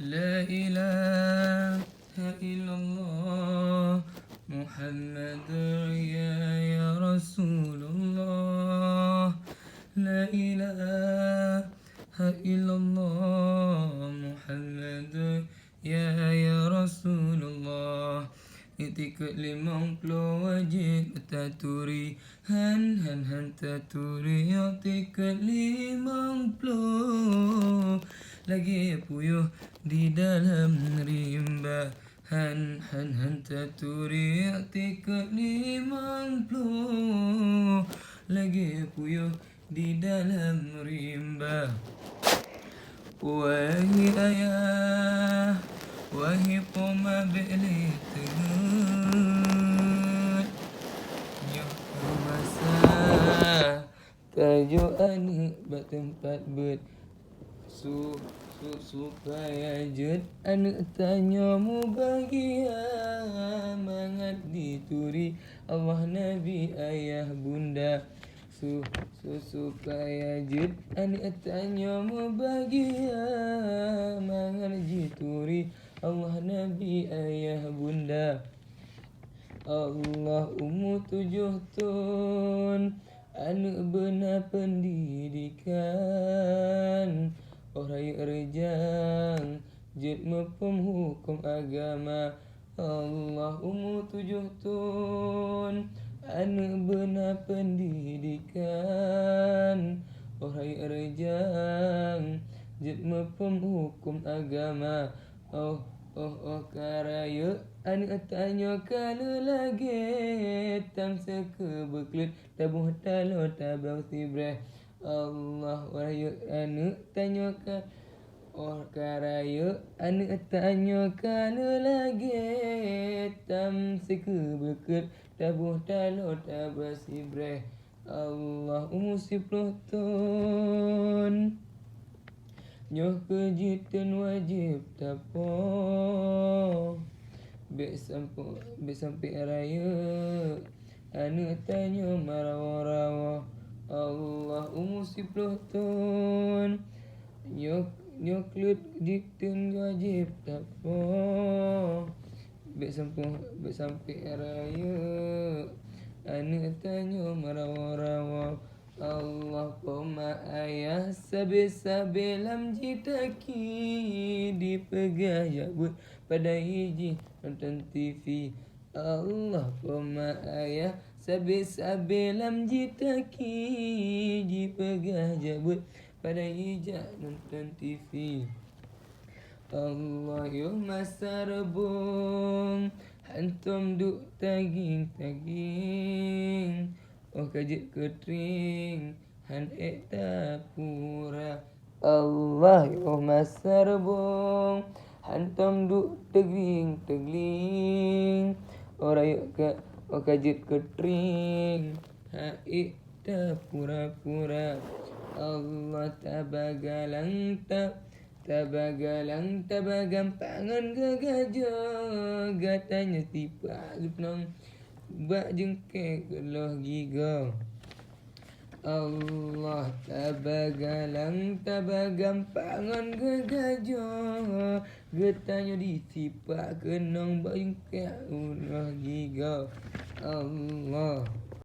لا إله إلا الله محمد يا رسول الله لا إله إلا الله محمد يا رسول الله Itikad 50 wajib taturi Han taturi Itikad 50 Lagi puyuh di dalam rimba Han taturi Itikad 50 Lagi puyuh di dalam rimba Wahai ayah Wahai poma belik tegut Nyok ke masa Tajuk anak bertempat ber Supaya jut anak tanya mu bahagia Mangat dituri Allah Nabi ayah bunda Supaya jut anak tanya mu bahagia Mangat dituri Allah Nabi ayah bunda Allah 7 tahun Anak benar pendidikan Orang rejang Jid mepem hukum agama Allah 7 tahun Anak benar pendidikan Orang rejang Jid mepem hukum agama Karaya anak tanya kalau lagi Tam seka berkelut tabuh talo tabau sibreh Allah wahyu anak tanya karaya anak tanya kalau lagi Tam seka berkelut tabuh talo tabau sibreh Allah 10 tahun Nyoh kejitan wajib tapo Bek sampai raya Anak tanya marawa-rawa Allah 10 tahun Nyoh kejitan wajib tapo Bek sampai raya Anak tanya marawa-rawa Allah poma ayah sabi lam jitaki Dipegah jabut pada hiji nonton TV Allah poma ayah sabi lam jitaki Dipegah jabut pada hiji nonton TV Allah yo masa rebung Hantum duk taging kajit ketring Han tapura Allah yo masa rebung Hantum duk tegling Orang yuk kajit ketring Ha tapura Allah tabagampangan gagajah Gatanya tipa gepnong Bak jengke geloh giga Allah tabagampangan gagajah Gatanya ditipa kenong bak jengke geloh giga Allah